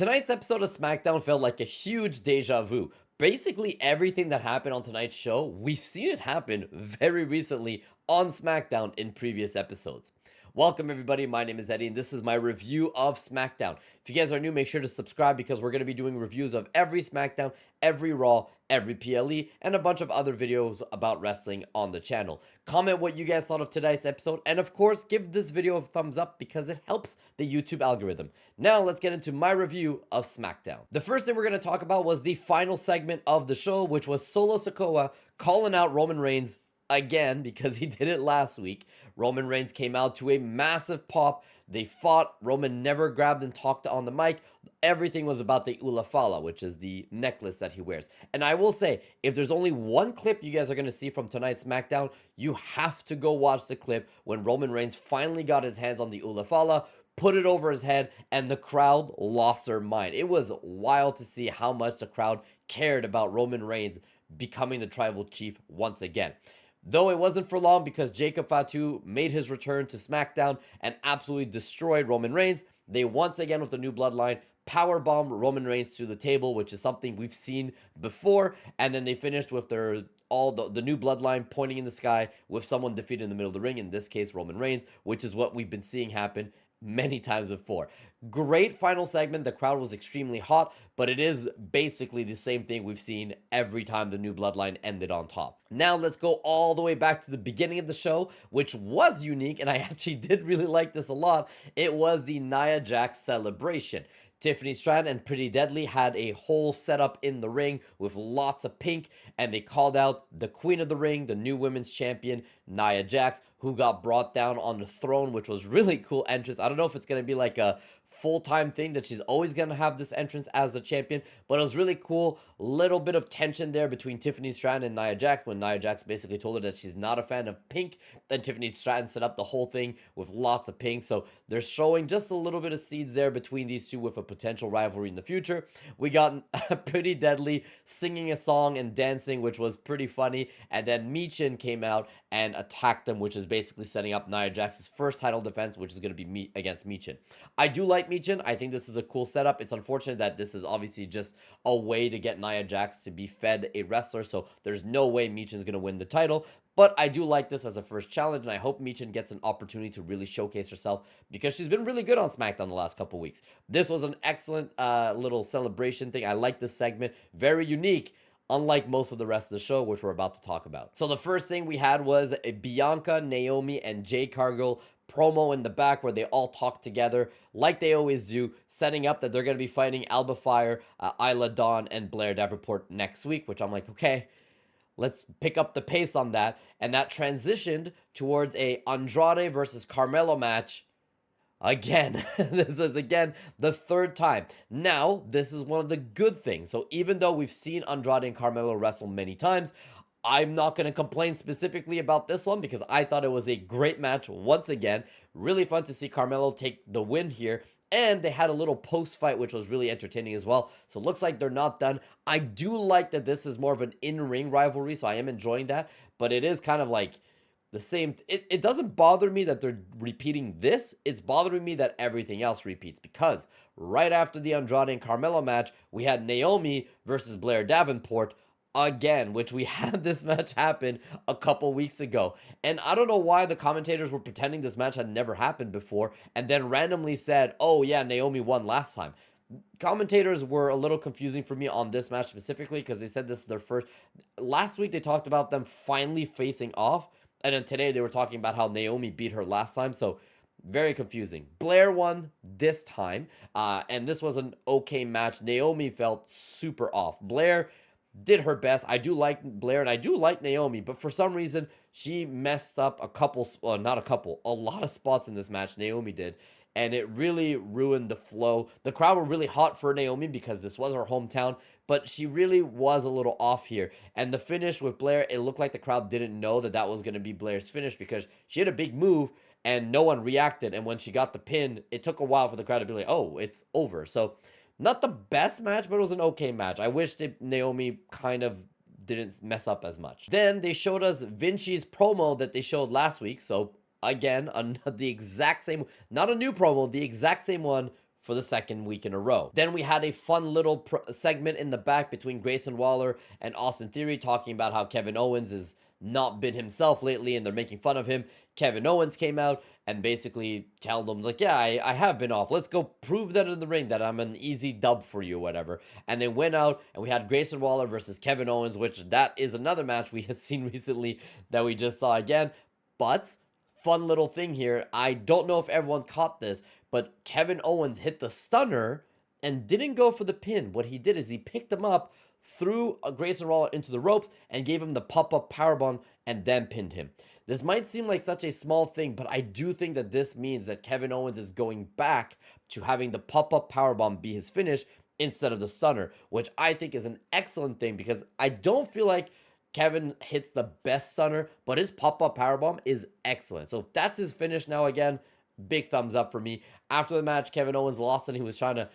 Tonight's episode of SmackDown felt like a huge deja vu. Basically, everything that happened on tonight's show, we've seen it happen very recently on SmackDown in previous episodes. Welcome, everybody. My name is Eddie, and this is my review of SmackDown. If you guys are new, make sure to subscribe because we're going to be doing reviews of every SmackDown, every Raw, every PLE, and a bunch of other videos about wrestling on the channel. Comment what you guys thought of tonight's episode, and of course, give this video a thumbs up because it helps the YouTube algorithm. Now, let's get into my review of SmackDown. The first thing we're going to talk about was the final segment of the show, which was Solo Sikoa calling out Roman Reigns again because he did it last week. Roman Reigns came out to a massive pop. They fought. Roman never grabbed and talked on the mic. Everything was about the Ulafala, which is the necklace that he wears. And I will say, if there's only one clip you guys are going to see from tonight's SmackDown, you have to go watch the clip when Roman Reigns finally got his hands on the Ulafala, put it over his head, and the crowd lost their mind. It was wild to see how much the crowd cared about Roman Reigns becoming the tribal chief once again. Though it wasn't for long because Jacob Fatu made his return to SmackDown and absolutely destroyed Roman Reigns, they once again with the new Bloodline powerbomb Roman Reigns to the table, which is something we've seen before. And then they finished with their the new Bloodline pointing in the sky with someone defeated in the middle of the ring, in this case Roman Reigns, which is what we've been seeing happen many times before. Great final segment. The crowd was extremely hot, but it is basically the same thing we've seen every time the new Bloodline ended on top. Now let's go all the way back to the beginning of the show, which was unique, and I actually did really like this a lot. It was the Nia Jax celebration. Tiffany Stratton and Pretty Deadly had a whole setup in the ring with lots of pink, and they called out the Queen of the Ring, the new women's champion, Nia Jax, who got brought down on the throne, which was really cool entrance. I don't know if it's going to be like a full-time thing that she's always going to have this entrance as a champion, but it was really cool. Little bit of tension there between Tiffany Stratton and Nia Jax when Nia Jax basically told her that she's not a fan of pink. Then Tiffany Stratton set up the whole thing with lots of pink, so they're showing just a little bit of seeds there between these two with a potential rivalry in the future. We got Pretty Deadly singing a song and dancing, which was pretty funny, and then Michin came out and attacked them, which is basically setting up Nia Jax's first title defense, which is going to be against Michin. I do like Michin. I think this is a cool setup. It's unfortunate that this is obviously just a way to get Nia Jax to be fed a wrestler, so there's no way Michin's going to win the title. But I do like this as a first challenge, and I hope Michin gets an opportunity to really showcase herself because she's been really good on SmackDown the last couple weeks. This was an excellent little celebration thing. I like this segment. Very unique, unlike most of the rest of the show, which we're about to talk about. So the first thing we had was a Bianca, Naomi, and Jade Cargill promo in the back where they all talk together like they always do, setting up that they're going to be fighting Alba Fire, Isla Dawn, and Blair Davenport next week, which I'm like, okay, let's pick up the pace on that. And that transitioned towards a Andrade versus Carmelo match. Again, this is again the third time. Now, this is one of the good things. So even though we've seen Andrade and Carmelo wrestle many times, I'm not going to complain specifically about this one because I thought it was a great match once again. Really fun to see Carmelo take the win here. And they had a little post-fight, which was really entertaining as well. So it looks like they're not done. I do like that this is more of an in-ring rivalry, so I am enjoying that. But it is kind of like the same. It doesn't bother me that they're repeating this. It's bothering me that everything else repeats. Because right after the Andrade and Carmelo match, we had Naomi versus Blair Davenport again, which we had this match happen a couple weeks ago. And I don't know why the commentators were pretending this match had never happened before and then randomly said, oh yeah, Naomi won last time. Commentators were a little confusing for me on this match specifically because they said this is their first. Last week they talked about them finally facing off, and then today they were talking about how Naomi beat her last time, so very confusing. Blair won this time, and this was an okay match. Naomi felt super off. Blair did her best. I do like Blair and I do like Naomi, but for some reason she messed up a couple, well, not a couple, a lot of spots in this match. Naomi did, and it really ruined the flow. The crowd were really hot for Naomi because this was her hometown, but she really was a little off here. And the finish with Blair, it looked like the crowd didn't know that that was going to be Blair's finish because she had a big move and no one reacted. And when she got the pin, it took a while for the crowd to be like, oh, it's over. So not the best match, but it was an okay match. I wish that Naomi kind of didn't mess up as much. Then they showed us Vinci's promo that they showed last week. So again, the exact same, not a new promo, the exact same one for the second week in a row. Then we had a fun little segment in the back between Grayson Waller and Austin Theory talking about how Kevin Owens has not been himself lately and they're making fun of him. Kevin Owens came out and basically told them, like, yeah, I have been off. Let's go prove that in the ring that I'm an easy dub for you or whatever. And they went out and we had Grayson Waller versus Kevin Owens, which that is another match we have seen recently that we just saw again. But fun little thing here. I don't know if everyone caught this, but Kevin Owens hit the stunner and didn't go for the pin. What he did is he picked him up, threw Grayson Waller into the ropes, and gave him the pop-up powerbomb and then pinned him. This might seem like such a small thing, but I do think that this means that Kevin Owens is going back to having the pop-up powerbomb be his finish instead of the stunner, which I think is an excellent thing because I don't feel like Kevin hits the best stunner, but his pop-up powerbomb is excellent. So if that's his finish now, again, big thumbs up for me. After the match, Kevin Owens lost and he was trying to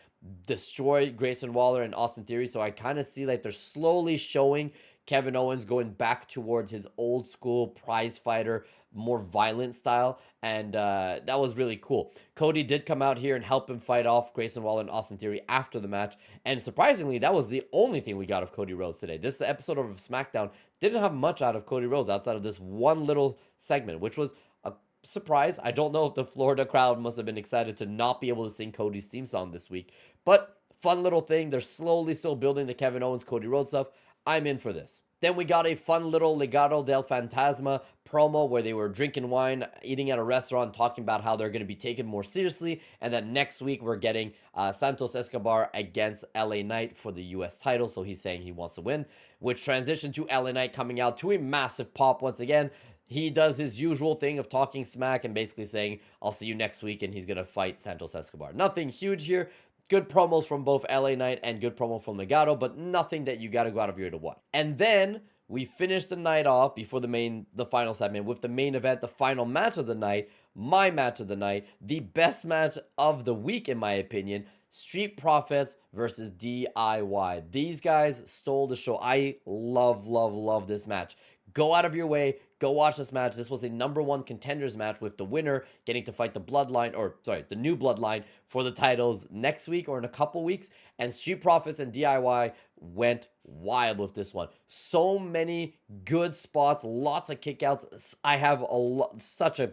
destroy Grayson Waller and Austin Theory. So I kind of see like they're slowly showing Kevin Owens going back towards his old school prize fighter, more violent style. And that was really cool. Cody did come out here and help him fight off Grayson Waller and Austin Theory after the match. And surprisingly, that was the only thing we got of Cody Rhodes today. This episode of SmackDown didn't have much out of Cody Rhodes outside of this one little segment, which was a surprise. I don't know if the Florida crowd must have been excited to not be able to sing Cody's theme song this week. But fun little thing. They're slowly still building the Kevin Owens, Cody Rhodes stuff. I'm in for this. Then we got a fun little Legado del Fantasma promo where they were drinking wine, eating at a restaurant, talking about how they're going to be taken more seriously, and that next week we're getting Santos Escobar against LA Knight for the US title, so he's saying he wants to win, which transitioned to LA Knight coming out to a massive pop once again. He does his usual thing of talking smack and basically saying, I'll see you next week, and he's going to fight Santos Escobar. Nothing huge here. Good promos from both LA Knight and good promo from Legado, but nothing that you got to go out of your way to watch. And then we finished the night off before the final segment with the main event, the final match of the night, my match of the night, the best match of the week in my opinion, Street Profits versus DIY. These guys stole the show. I love this match. Go out of your way. Go watch this match. This was a #1 contenders match with the winner getting to fight the new Bloodline for the titles next week or in a couple weeks. And Street Profits and DIY went wild with this one. So many good spots, lots of kickouts. I have such a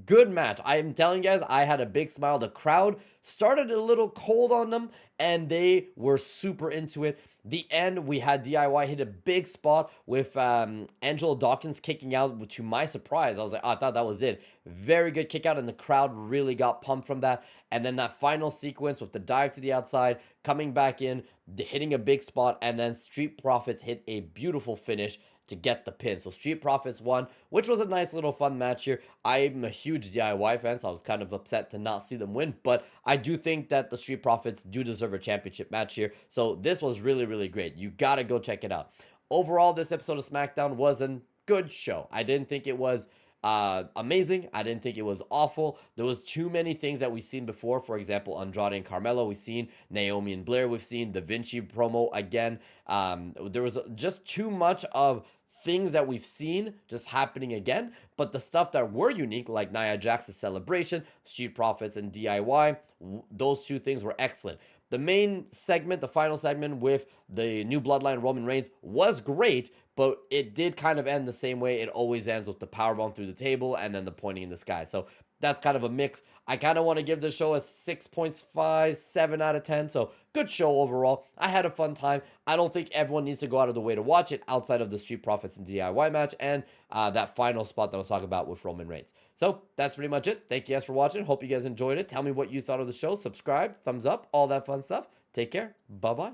good match. I am telling you guys, I had a big smile. The crowd started a little cold on them, and they were super into it. The end, we had DIY hit a big spot with Angelo Dawkins kicking out. To my surprise, I was like, I thought that was it. Very good kick out, and the crowd really got pumped from that. And then that final sequence with the dive to the outside, coming back in, hitting a big spot, and then Street Profits hit a beautiful finish to get the pin. So Street Profits won, which was a nice little fun match here. I'm a huge DIY fan, so I was kind of upset to not see them win, but I do think that the Street Profits do deserve a championship match here. So this was really great. You gotta go check it out. Overall, this episode of SmackDown was a good show. I didn't think it was amazing. I didn't think it was awful. There was too many things that we've seen before. For example, Andrade and Carmelo, we've seen Naomi and Blair, we've seen Da Vinci promo again. There was just too much of things that we've seen just happening again, but the stuff that were unique, like Nia Jax's celebration, Street Profits, and DIY, those two things were excellent. The main segment, the final segment with the new Bloodline Roman Reigns was great, but it did kind of end the same way it always ends, with the powerbomb through the table and then the pointing in the sky. So that's kind of a mix. I kind of want to give this show a 6.5, 7 out of 10. So good show overall. I had a fun time. I don't think everyone needs to go out of the way to watch it outside of the Street Profits and DIY match and that final spot that I was talking about with Roman Reigns. So that's pretty much it. Thank you guys for watching. Hope you guys enjoyed it. Tell me what you thought of the show. Subscribe, thumbs up, all that fun stuff. Take care. Bye-bye.